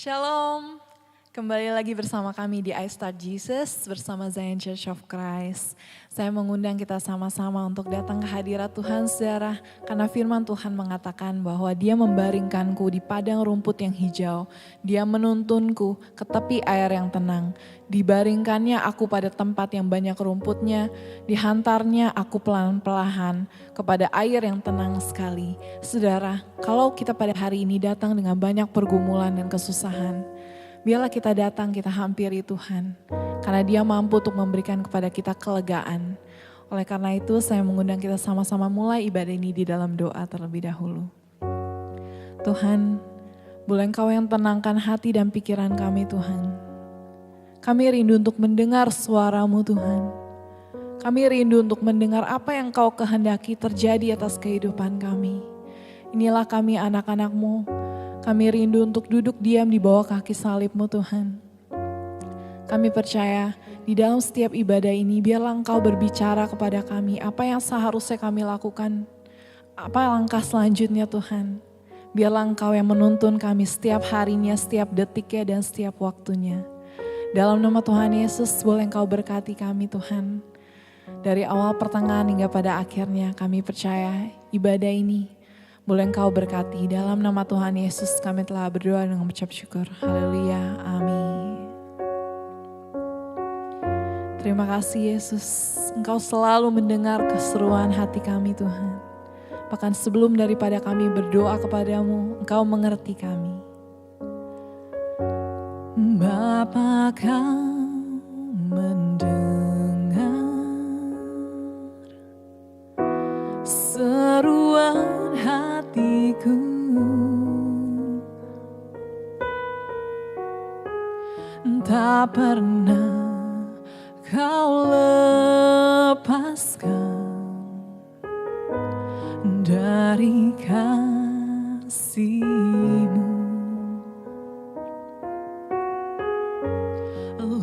Shalom, kembali lagi bersama kami di I Start Jesus bersama Zion Church of Christ. Saya mengundang kita sama-sama untuk datang ke hadirat Tuhan saudara, karena firman Tuhan mengatakan bahwa Dia membaringkanku di padang rumput yang hijau, Dia menuntunku ke tepi air yang tenang, dibaringkannya aku pada tempat yang banyak rumputnya, dihantarnya aku pelan-pelan kepada air yang tenang sekali. Saudara, kalau kita pada hari ini datang dengan banyak pergumulan dan kesusahan, biarlah kita datang, kita hampiri Tuhan. Karena Dia mampu untuk memberikan kepada kita kelegaan. Oleh karena itu saya mengundang kita sama-sama mulai ibadah ini di dalam doa terlebih dahulu. Tuhan, boleh Engkau yang tenangkan hati dan pikiran kami Tuhan. Kami rindu untuk mendengar suara-Mu Tuhan. Kami rindu untuk mendengar apa yang Engkau kehendaki terjadi atas kehidupan kami. Inilah kami anak-anak-Mu. Kami rindu untuk duduk diam di bawah kaki salib-Mu Tuhan. Kami percaya di dalam setiap ibadah ini biarlah Engkau berbicara kepada kami apa yang seharusnya kami lakukan. Apa langkah selanjutnya Tuhan. Biarlah Engkau yang menuntun kami setiap harinya, setiap detiknya dan setiap waktunya. Dalam nama Tuhan Yesus boleh Engkau berkati kami Tuhan. Dari awal pertengahan hingga pada akhirnya kami percaya ibadah ini boleh Engkau berkati. Dalam nama Tuhan Yesus kami telah berdoa dengan mengucap syukur. Haleluya. Amin. Terima kasih Yesus. Engkau selalu mendengar keseruan hati kami Tuhan. Bahkan sebelum daripada kami berdoa kepadamu, Engkau mengerti kami. Bapa, Kau mendengar seruan hatiku, tak pernah Kau lepaskan dari kasih-Mu.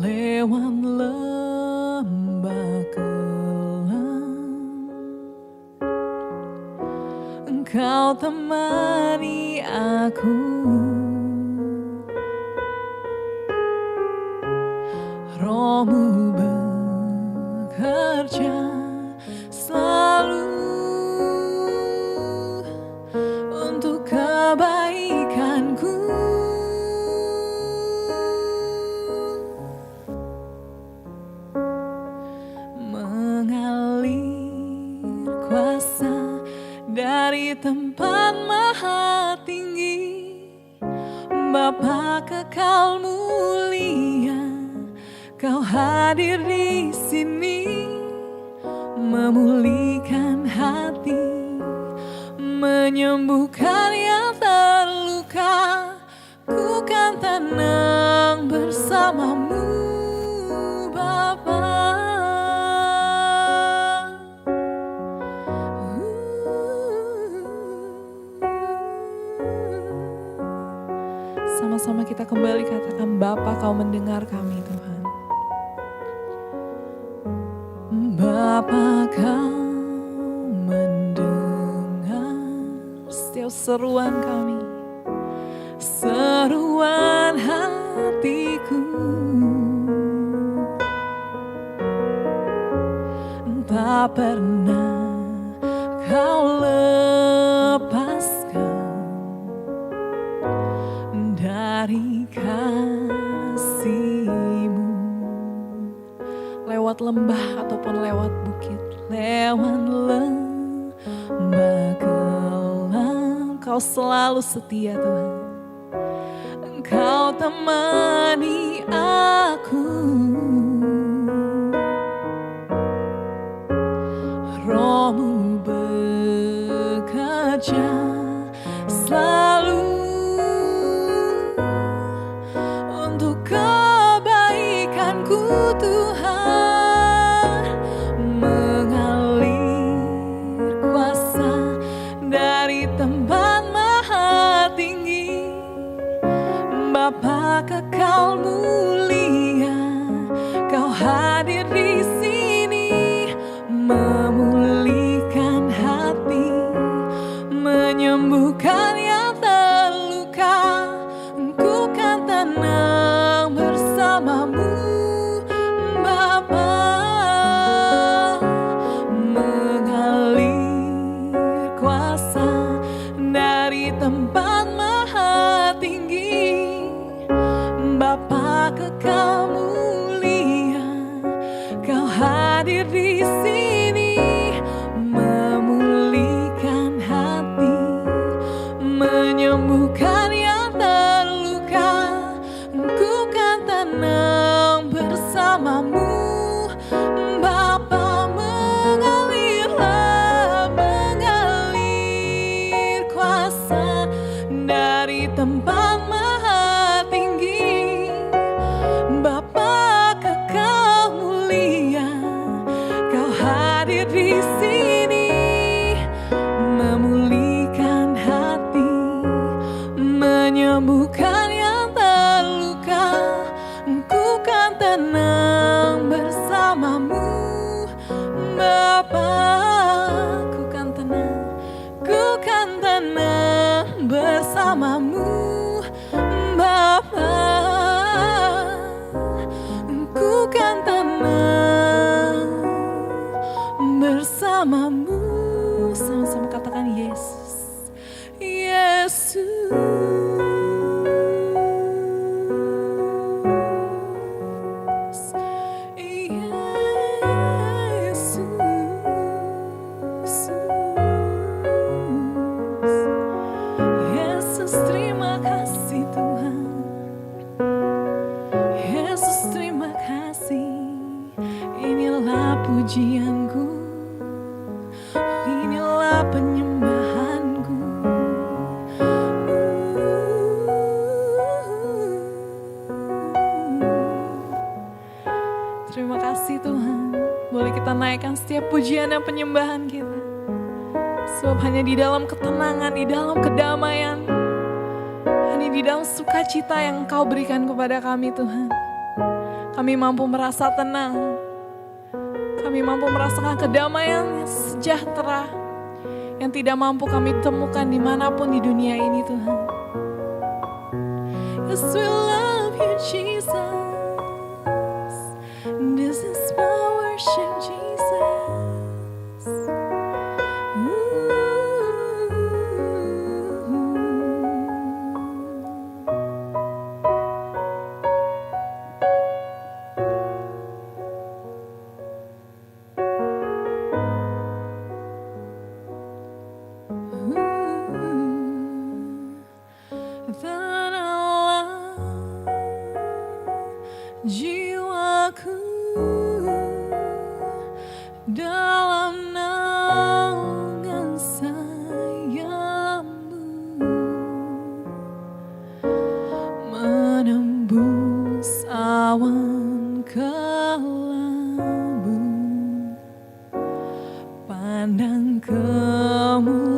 Lewat lembah kelam, Engkau temani aku. Roh-Mu bekerja selalu untuk kebaikanku. Mengalir kuasa dari tempat maha tinggi, Bapa kekal mulia, Kau hadir di sini, memulihkan hati, menyembuhkan yang terluka. Ku kan tenang bersama-Mu, Bapa. Sama-sama kita kembali katakan, Bapa, Kau mendengar kami Tuhan. Bapa, Kau mendengar setiap seruan kami, seruan hatiku. Tak pernah Kau lepaskan dari kasih-Mu. Lewat lembah ataupun lewat bukit, lewat lembah kelam, Kau selalu setia Tuhan. Engkau temani aku. Roh-Mu bekerja selalu untuk kebaikanku Tuhan. Mengalir kuasa dari tempat maha tinggi, Bapa kekal mulia, Kau hadir di sini, memulihkan hati, menyembuhkan yang terluka. Ku kan penyembahanku. Terima kasih Tuhan, boleh kita naikkan setiap pujian dan penyembahan kita. Sebab hanya di dalam ketenangan, di dalam kedamaian, hanya di dalam sukacita yang Engkau berikan kepada kami Tuhan, kami mampu merasa tenang. Kami mampu merasakan kedamaian yang sejahtera yang tidak mampu kami temukan dimanapun di dunia ini Tuhan. Yes, we love you Jesus. This is my worship Jesus. Jiwaku dalam naungan sayap-Mu, menembus awan kelabu, pandang kemuliaan-Mu.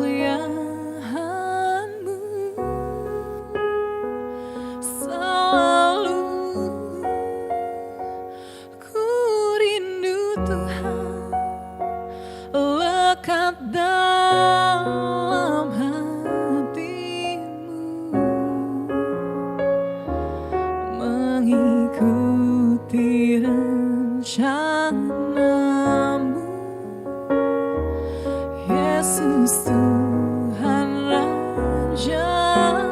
Lekat dalam hati-Mu, mengikuti rencana-Mu, Yesus Tuhan Rajaku.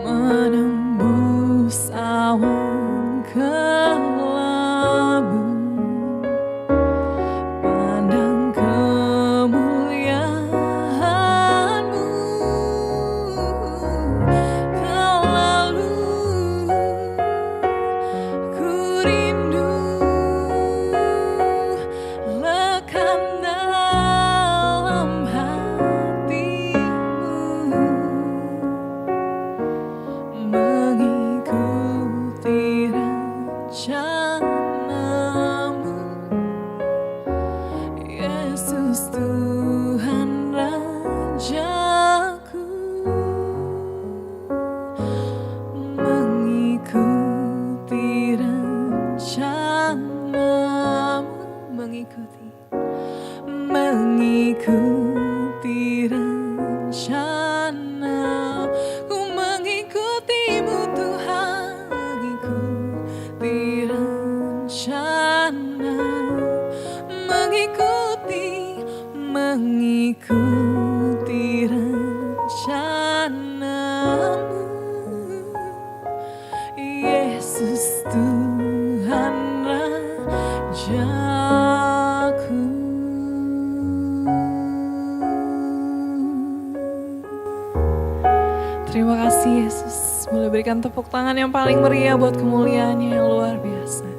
Menembus awan kelabu, pandang kemuliaan-Mu. Terlalu ku rindu lekat dalam hati-Mu, mengikuti rencana-Mu, Yesus Tuhan Rajaku. Mengikuti rencana-Mu, mengikuti rencana. Ku mengikuti-Mu Tuhan, mengikuti rencana, mengikuti rencana-Mu, Yesus Tuhan Rajaku. Terima kasih Yesus, boleh berikan tepuk tangan yang paling meriah buat kemuliaan-Nya yang luar biasa.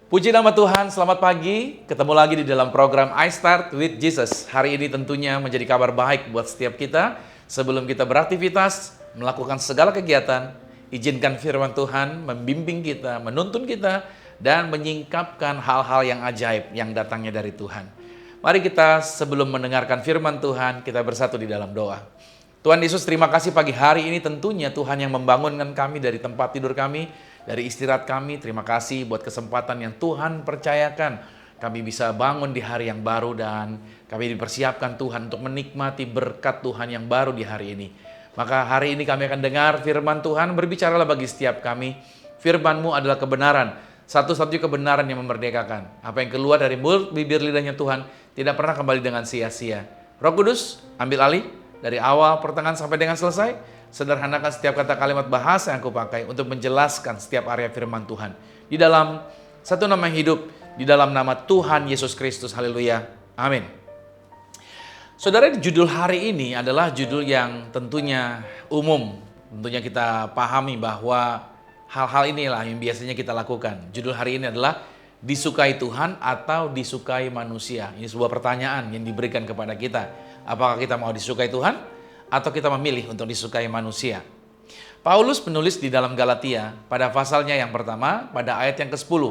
Puji nama Tuhan, selamat pagi. Ketemu lagi di dalam program I Start with Jesus. Hari ini tentunya menjadi kabar baik buat setiap kita. Sebelum kita beraktivitas, melakukan segala kegiatan, izinkan firman Tuhan membimbing kita, menuntun kita, dan menyingkapkan hal-hal yang ajaib yang datangnya dari Tuhan. Mari kita sebelum mendengarkan firman Tuhan, kita bersatu di dalam doa. Tuhan Yesus, terima kasih pagi hari ini tentunya Tuhan yang membangunkan kami dari tempat tidur kami, dari istirahat kami. Terima kasih buat kesempatan yang Tuhan percayakan. Kami bisa bangun di hari yang baru dan kami dipersiapkan Tuhan untuk menikmati berkat Tuhan yang baru di hari ini. Maka hari ini kami akan dengar firman Tuhan, berbicaralah bagi setiap kami. Firman-Mu adalah kebenaran, satu-satunya kebenaran yang memerdekakan. Apa yang keluar dari mulut bibir lidahnya Tuhan tidak pernah kembali dengan sia-sia. Roh Kudus, ambil alih dari awal, pertengahan sampai dengan selesai. Sederhanakan setiap kata kalimat bahasa yang aku pakai untuk menjelaskan setiap area firman Tuhan. Di dalam satu nama yang hidup, di dalam nama Tuhan Yesus Kristus. Haleluya. Amin. Saudara, judul hari ini adalah judul yang tentunya umum. Tentunya kita pahami bahwa hal-hal inilah yang biasanya kita lakukan. Judul hari ini adalah disukai Tuhan atau disukai manusia. Ini sebuah pertanyaan yang diberikan kepada kita. Apakah kita mau disukai Tuhan atau kita memilih untuk disukai manusia? Paulus menulis di dalam Galatia pada pasalnya yang pertama pada ayat yang ke-10.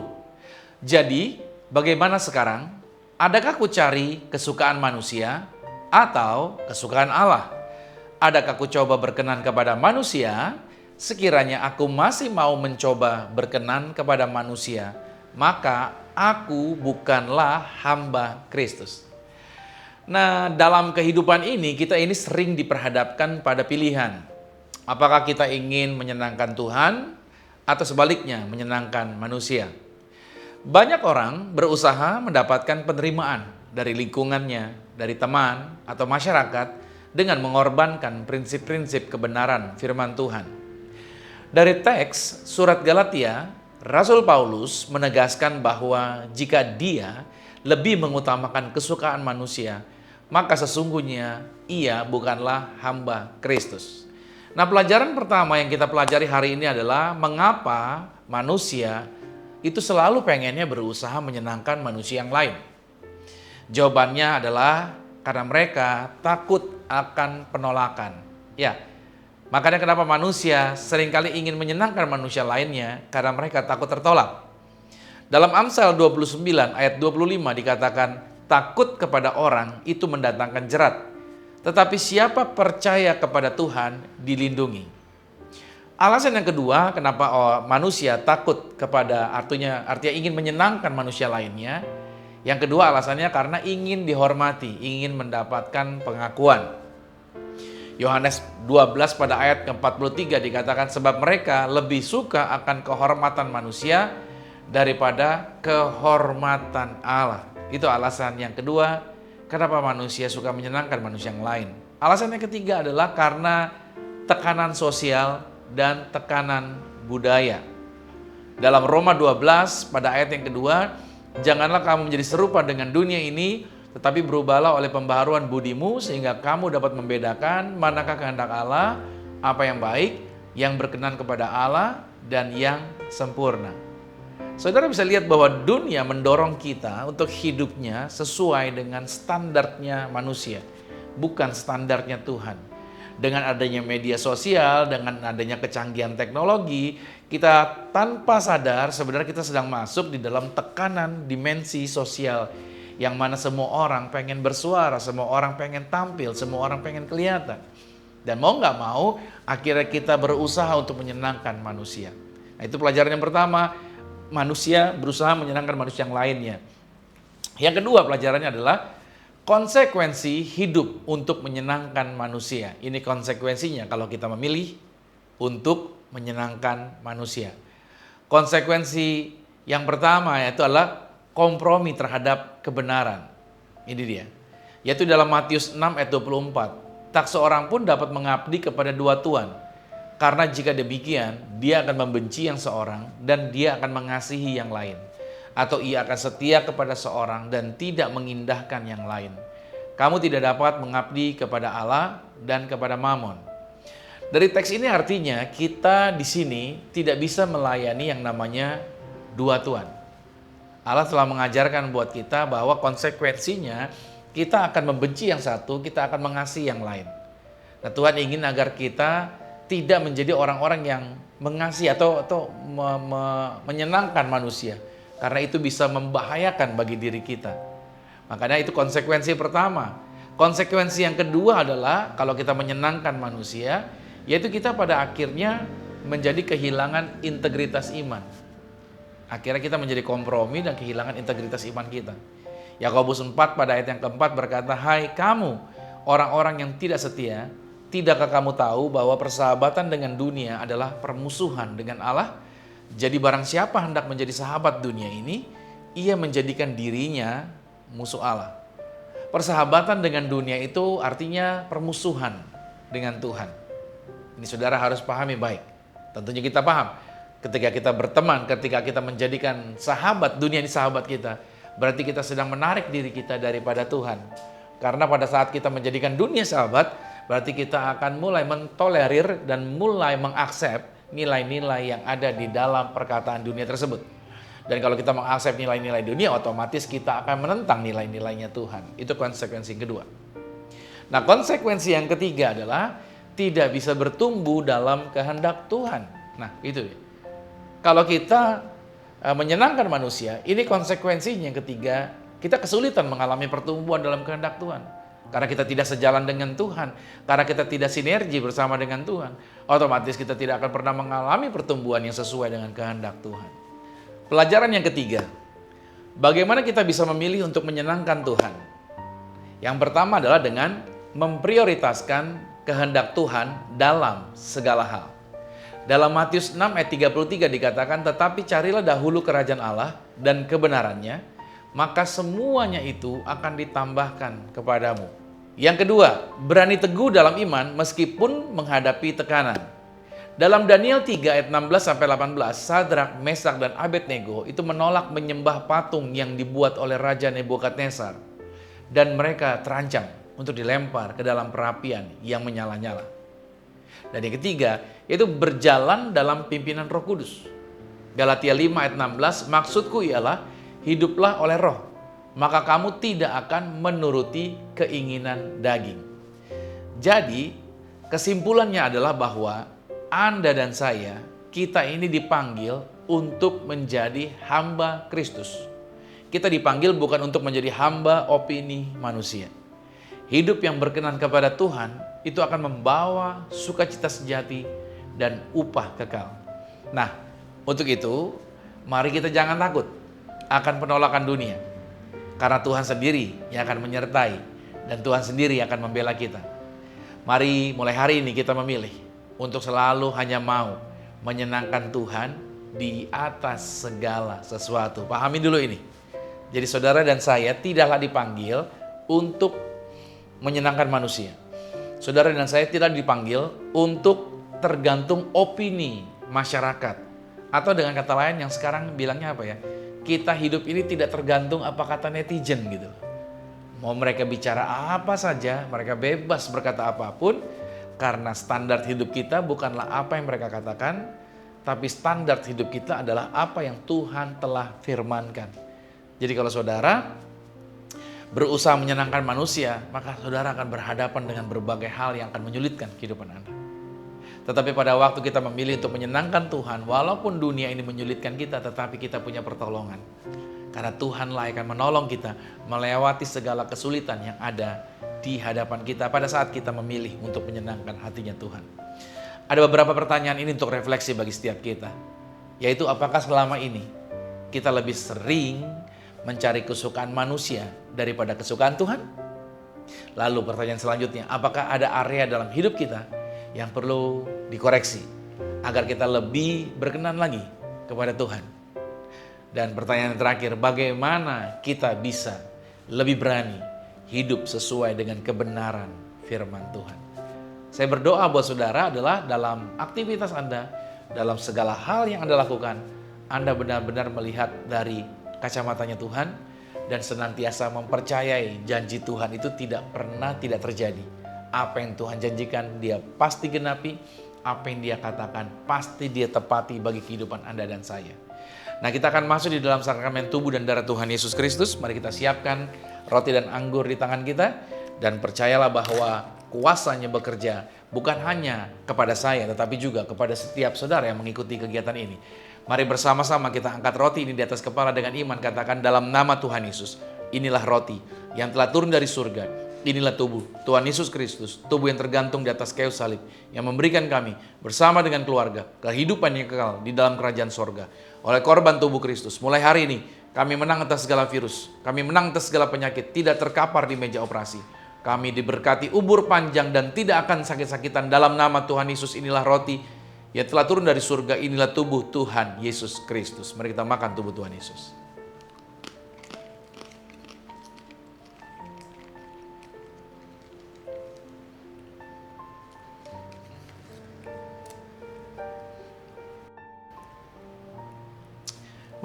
Jadi, bagaimana sekarang? Adakah ku cari kesukaan manusia atau kesukaan Allah? Adakah ku coba berkenan kepada manusia? Sekiranya aku masih mau mencoba berkenan kepada manusia, maka aku bukanlah hamba Kristus. Nah, dalam kehidupan ini kita ini sering diperhadapkan pada pilihan. Apakah kita ingin menyenangkan Tuhan atau sebaliknya menyenangkan manusia? Banyak orang berusaha mendapatkan penerimaan dari lingkungannya, dari teman atau masyarakat dengan mengorbankan prinsip-prinsip kebenaran firman Tuhan. Dari teks surat Galatia, Rasul Paulus menegaskan bahwa jika dia lebih mengutamakan kesukaan manusia, maka sesungguhnya ia bukanlah hamba Kristus. Nah, pelajaran pertama yang kita pelajari hari ini adalah mengapa manusia itu selalu pengennya berusaha menyenangkan manusia yang lain. Jawabannya adalah karena mereka takut akan penolakan. Ya, makanya kenapa manusia seringkali ingin menyenangkan manusia lainnya, karena mereka takut tertolak. Dalam Amsal 29 ayat 25 dikatakan, takut kepada orang itu mendatangkan jerat, tetapi siapa percaya kepada Tuhan dilindungi. Alasan yang kedua kenapa manusia takut kepada artinya ingin menyenangkan manusia lainnya. Yang kedua alasannya karena ingin dihormati, ingin mendapatkan pengakuan. Yohanes 12 pada ayat ke-43 dikatakan sebab mereka lebih suka akan kehormatan manusia daripada kehormatan Allah. Itu alasan yang kedua kenapa manusia suka menyenangkan manusia yang lain. Alasan yang ketiga adalah karena tekanan sosial dan tekanan budaya. Dalam Roma 12 pada ayat yang kedua, janganlah kamu menjadi serupa dengan dunia ini, tetapi berubahlah oleh pembaharuan budimu sehingga kamu dapat membedakan manakah kehendak Allah, apa yang baik, yang berkenan kepada Allah, dan yang sempurna. Saudara bisa lihat bahwa dunia mendorong kita untuk hidupnya sesuai dengan standarnya manusia, bukan standarnya Tuhan. Dengan adanya media sosial, dengan adanya kecanggihan teknologi, kita tanpa sadar sebenarnya kita sedang masuk di dalam tekanan dimensi sosial yang mana semua orang pengen bersuara, semua orang pengen tampil, semua orang pengen kelihatan. Dan mau nggak mau, akhirnya kita berusaha untuk menyenangkan manusia. Nah, itu pelajaran yang pertama, manusia berusaha menyenangkan manusia yang lainnya. Yang kedua pelajarannya adalah konsekuensi hidup untuk menyenangkan manusia. Ini konsekuensinya kalau kita memilih untuk menyenangkan manusia. Konsekuensi yang pertama yaitu adalah kompromi terhadap kebenaran. Ini dia. Yaitu dalam Matius 6 ayat 24. Tak seorang pun dapat mengabdi kepada dua tuan. Karena jika demikian, dia akan membenci yang seorang dan dia akan mengasihi yang lain. Atau ia akan setia kepada seorang dan tidak mengindahkan yang lain. Kamu tidak dapat mengabdi kepada Allah dan kepada Mamon. Dari teks ini artinya kita di sini tidak bisa melayani yang namanya dua tuan. Allah telah mengajarkan buat kita bahwa konsekuensinya kita akan membenci yang satu, kita akan mengasihi yang lain. Nah, Tuhan ingin agar kita tidak menjadi orang-orang yang mengasihi atau menyenangkan manusia. Karena itu bisa membahayakan bagi diri kita. Makanya itu konsekuensi pertama. Konsekuensi yang kedua adalah kalau kita menyenangkan manusia, yaitu kita pada akhirnya menjadi kehilangan integritas iman. Akhirnya kita menjadi kompromi dan kehilangan integritas iman kita. Yakobus 4 pada ayat yang keempat berkata, hai kamu orang-orang yang tidak setia, tidakkah kamu tahu bahwa persahabatan dengan dunia adalah permusuhan dengan Allah? Jadi barang siapa hendak menjadi sahabat dunia ini, ia menjadikan dirinya musuh Allah. Persahabatan dengan dunia itu artinya permusuhan dengan Tuhan. Ini saudara harus pahami baik. Tentunya kita paham. Ketika kita berteman, ketika kita menjadikan sahabat, dunia ini sahabat kita, berarti kita sedang menarik diri kita daripada Tuhan. Karena pada saat kita menjadikan dunia sahabat, berarti kita akan mulai mentolerir dan mulai mengaksep nilai-nilai yang ada di dalam perkataan dunia tersebut. Dan kalau kita mengaksep nilai-nilai dunia, otomatis kita akan menentang nilai-nilainya Tuhan. Itu konsekuensi kedua. Nah, konsekuensi yang ketiga adalah tidak bisa bertumbuh dalam kehendak Tuhan. Nah, itu ya. Kalau kita menyenangkan manusia, ini konsekuensinya yang ketiga, kita kesulitan mengalami pertumbuhan dalam kehendak Tuhan. Karena kita tidak sejalan dengan Tuhan, karena kita tidak sinergi bersama dengan Tuhan, otomatis kita tidak akan pernah mengalami pertumbuhan yang sesuai dengan kehendak Tuhan. Pelajaran yang ketiga, bagaimana kita bisa memilih untuk menyenangkan Tuhan? Yang pertama adalah dengan memprioritaskan kehendak Tuhan dalam segala hal. Dalam Matius 6 ayat 33 dikatakan, tetapi carilah dahulu kerajaan Allah dan kebenarannya, maka semuanya itu akan ditambahkan kepadamu. Yang kedua, berani teguh dalam iman meskipun menghadapi tekanan. Dalam Daniel 3 ayat 16-18, Sadrak, Mesak, dan Abednego itu menolak menyembah patung yang dibuat oleh Raja Nebukadnezar. Dan mereka terancam untuk dilempar ke dalam perapian yang menyala-nyala. Dan yang ketiga, yaitu berjalan dalam pimpinan Roh Kudus. Galatia 5 ayat 16, maksudku ialah hiduplah oleh roh, maka kamu tidak akan menuruti keinginan daging. Jadi, kesimpulannya adalah bahwa Anda dan saya, kita ini dipanggil untuk menjadi hamba Kristus. Kita dipanggil bukan untuk menjadi hamba opini manusia. Hidup yang berkenan kepada Tuhan itu akan membawa sukacita sejati dan upah kekal. Nah, untuk itu, mari kita jangan takut akan penolakan dunia. Karena Tuhan sendiri yang akan menyertai dan Tuhan sendiri yang akan membela kita. Mari mulai hari ini kita memilih untuk selalu hanya mau menyenangkan Tuhan di atas segala sesuatu. Pahami dulu ini. Jadi saudara dan saya tidaklah dipanggil untuk menyenangkan manusia. Saudara dan saya tidak dipanggil untuk tergantung opini masyarakat. Atau dengan kata lain yang sekarang bilangnya apa ya? Kita hidup ini tidak tergantung apa kata netizen gitu. Mau mereka bicara apa saja, mereka bebas berkata apapun. Karena standar hidup kita bukanlah apa yang mereka katakan, tapi standar hidup kita adalah apa yang Tuhan telah firmankan. Jadi kalau saudara berusaha menyenangkan manusia, maka saudara akan berhadapan dengan berbagai hal yang akan menyulitkan kehidupan Anda. Tetapi pada waktu kita memilih untuk menyenangkan Tuhan, walaupun dunia ini menyulitkan kita, tetapi kita punya pertolongan. Karena Tuhanlah yang akan menolong kita melewati segala kesulitan yang ada di hadapan kita pada saat kita memilih untuk menyenangkan hatinya Tuhan. Ada beberapa pertanyaan ini untuk refleksi bagi setiap kita. Yaitu apakah selama ini kita lebih sering mencari kesukaan manusia daripada kesukaan Tuhan? Lalu pertanyaan selanjutnya, apakah ada area dalam hidup kita yang perlu dikoreksi agar kita lebih berkenan lagi kepada Tuhan? Dan pertanyaan yang terakhir, bagaimana kita bisa lebih berani hidup sesuai dengan kebenaran firman Tuhan? Saya berdoa buat saudara adalah dalam aktivitas Anda, dalam segala hal yang Anda lakukan, Anda benar-benar melihat dari kacamatanya Tuhan dan senantiasa mempercayai janji Tuhan itu tidak pernah tidak terjadi. Apa yang Tuhan janjikan dia pasti genapi, apa yang dia katakan pasti dia tepati bagi kehidupan Anda dan saya. Nah, kita akan masuk di dalam sakramen tubuh dan darah Tuhan Yesus Kristus. Mari kita siapkan roti dan anggur di tangan kita dan percayalah bahwa kuasanya bekerja bukan hanya kepada saya tetapi juga kepada setiap saudara yang mengikuti kegiatan ini. Mari bersama-sama kita angkat roti ini di atas kepala dengan iman, katakan dalam nama Tuhan Yesus, inilah roti yang telah turun dari surga. Inilah tubuh Tuhan Yesus Kristus, tubuh yang tergantung di atas kayu salib, yang memberikan kami bersama dengan keluarga kehidupan yang kekal di dalam kerajaan sorga. Oleh korban tubuh Kristus, mulai hari ini kami menang atas segala virus, kami menang atas segala penyakit, tidak terkapar di meja operasi. Kami diberkati umur panjang dan tidak akan sakit-sakitan dalam nama Tuhan Yesus. Inilah roti yang telah turun dari surga, inilah tubuh Tuhan Yesus Kristus. Mari kita makan tubuh Tuhan Yesus.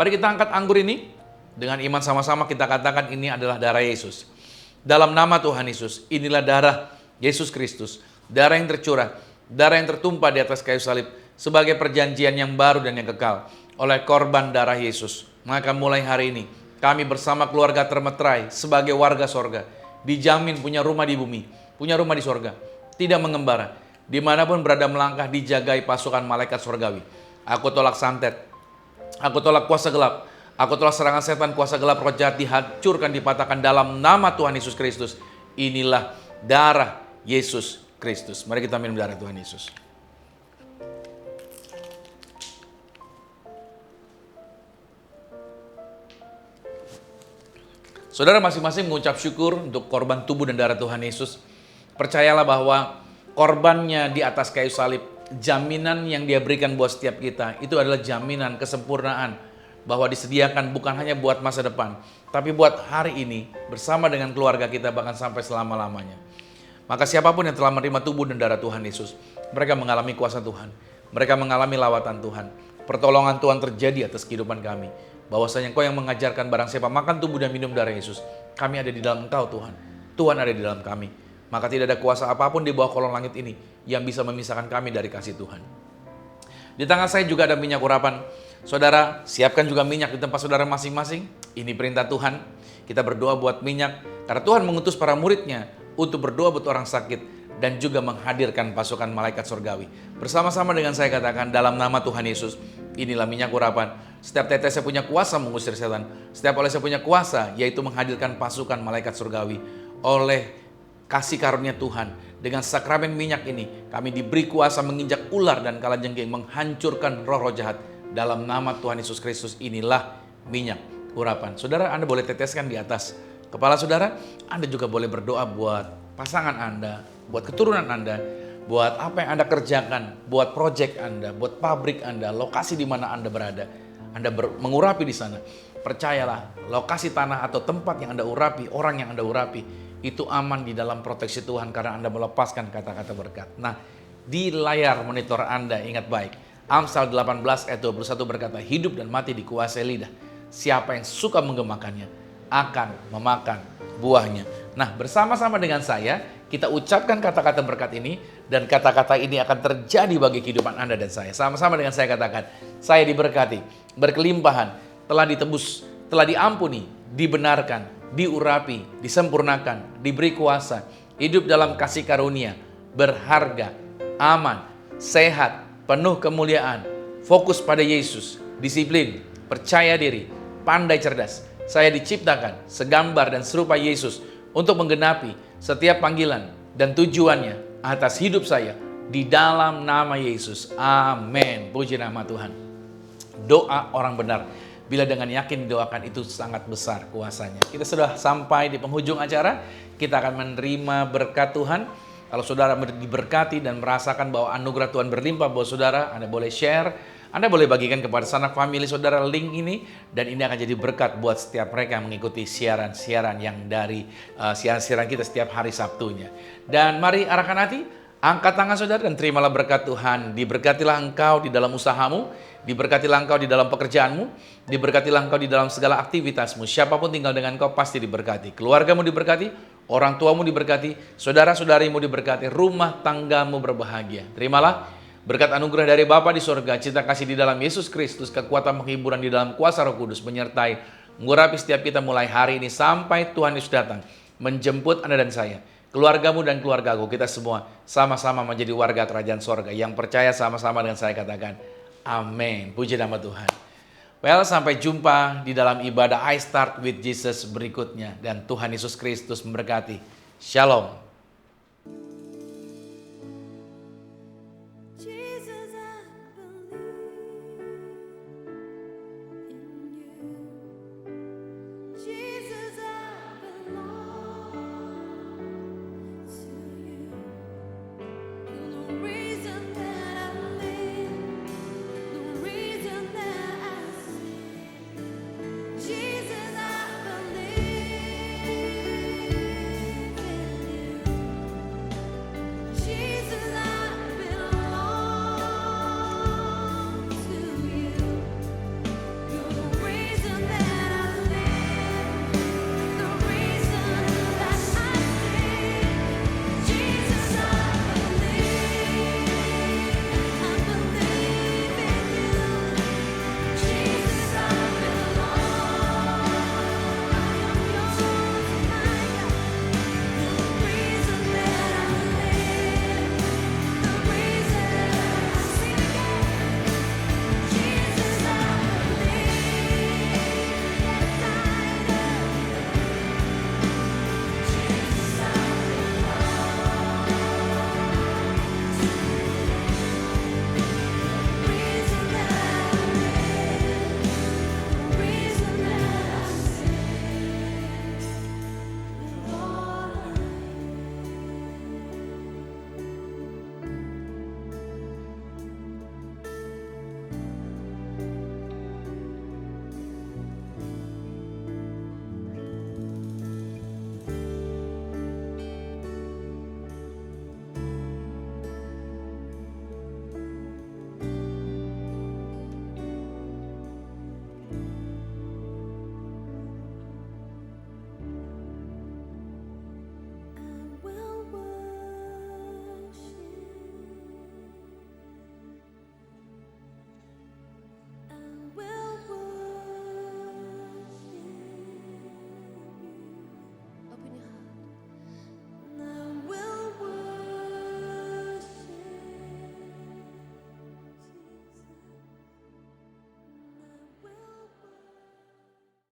Mari kita angkat anggur ini. Dengan iman sama-sama kita katakan ini adalah darah Yesus. Dalam nama Tuhan Yesus, inilah darah Yesus Kristus. Darah yang tercurah, darah yang tertumpah di atas kayu salib sebagai perjanjian yang baru dan yang kekal oleh korban darah Yesus. Maka mulai hari ini kami bersama keluarga termeterai sebagai warga sorga, dijamin punya rumah di bumi, punya rumah di sorga, tidak mengembara, dimanapun berada melangkah dijagai pasukan malaikat sorgawi. Aku tolak santet, aku tolak kuasa gelap, aku tolak serangan setan, kuasa gelap, roh jahat dihancurkan, dipatahkan dalam nama Tuhan Yesus Kristus. Inilah darah Yesus Kristus. Mari kita minum darah Tuhan Yesus. Saudara masing-masing mengucap syukur untuk korban tubuh dan darah Tuhan Yesus. Percayalah bahwa korbannya di atas kayu salib, jaminan yang dia berikan buat setiap kita, itu adalah jaminan kesempurnaan. Bahwa disediakan bukan hanya buat masa depan, tapi buat hari ini bersama dengan keluarga kita bahkan sampai selama-lamanya. Maka siapapun yang telah menerima tubuh dan darah Tuhan Yesus, mereka mengalami kuasa Tuhan, mereka mengalami lawatan Tuhan, pertolongan Tuhan terjadi atas kehidupan kami. Bahwasanya Engkau yang mengajarkan barang siapa makan tubuh dan minum darah Yesus, kami ada di dalam Engkau Tuhan, Tuhan ada di dalam kami. Maka tidak ada kuasa apapun di bawah kolong langit ini yang bisa memisahkan kami dari kasih Tuhan. Di tangan saya juga ada minyak urapan. Saudara, siapkan juga minyak di tempat saudara masing-masing. Ini perintah Tuhan. Kita berdoa buat minyak, karena Tuhan mengutus para muridnya untuk berdoa buat orang sakit dan juga menghadirkan pasukan malaikat surgawi. Bersama-sama dengan saya katakan dalam nama Tuhan Yesus, inilah minyak urapan. Setiap tetes saya punya kuasa mengusir setan. Setiap oleh saya punya kuasa, yaitu menghadirkan pasukan malaikat surgawi. Oleh kasih karunia Tuhan, dengan sakramen minyak ini, kami diberi kuasa menginjak ular dan kalajengking, menghancurkan roh-roh jahat. Dalam nama Tuhan Yesus Kristus, inilah minyak urapan. Saudara, Anda boleh teteskan di atas kepala saudara. Anda juga boleh berdoa buat pasangan Anda, buat keturunan Anda, buat apa yang Anda kerjakan, buat proyek Anda, buat pabrik Anda, lokasi di mana Anda berada. Anda mengurapi di sana. Percayalah, lokasi tanah atau tempat yang Anda urapi, orang yang Anda urapi, itu aman di dalam proteksi Tuhan karena Anda melepaskan kata-kata berkat. Nah, di layar monitor Anda ingat baik, Amsal 18 ayat 21 berkata, hidup dan mati dikuasai lidah. Siapa yang suka menggemakannya akan memakan buahnya. Nah, bersama-sama dengan saya, kita ucapkan kata-kata berkat ini, dan kata-kata ini akan terjadi bagi kehidupan Anda dan saya. Sama-sama dengan saya katakan, saya diberkati, berkelimpahan, telah ditebus, telah diampuni, dibenarkan, diurapi, disempurnakan, diberi kuasa, hidup dalam kasih karunia, berharga, aman, sehat, penuh kemuliaan, fokus pada Yesus, disiplin, percaya diri, pandai cerdas. Saya diciptakan segambar dan serupa Yesus untuk menggenapi setiap panggilan dan tujuannya atas hidup saya di dalam nama Yesus. Amin. Puji nama Tuhan. Doa orang benar, bila dengan yakin didoakan, itu sangat besar kuasanya. Kita sudah sampai di penghujung acara. Kita akan menerima berkat Tuhan. Kalau saudara diberkati dan merasakan bahwa anugerah Tuhan berlimpah buat saudara, Anda boleh share, Anda boleh bagikan kepada sanak famili saudara link ini, dan ini akan jadi berkat buat setiap mereka yang mengikuti siaran-siaran yang dari siaran-siaran kita setiap hari Sabtunya. Dan mari arahkan hati, angkat tangan saudara dan terimalah berkat Tuhan. Diberkatilah engkau di dalam usahamu, diberkatilah engkau di dalam pekerjaanmu, diberkatilah engkau di dalam segala aktivitasmu. Siapapun tinggal dengan engkau pasti diberkati. Keluargamu diberkati, orang tuamu diberkati, saudara-saudarimu diberkati, rumah tanggamu berbahagia. Terimalah berkat anugerah dari Bapa di sorga, cinta kasih di dalam Yesus Kristus, kekuatan penghiburan di dalam kuasa Roh Kudus menyertai, mengurapi setiap kita mulai hari ini sampai Tuhan Yesus datang menjemput Anda dan saya, keluargamu dan keluargaku, kita semua sama-sama menjadi warga kerajaan sorga. Yang percaya sama-sama dengan saya katakan, amin. Puji nama Tuhan. Well, sampai jumpa di dalam ibadah I Start With Jesus berikutnya. Dan Tuhan Yesus Kristus memberkati. Shalom.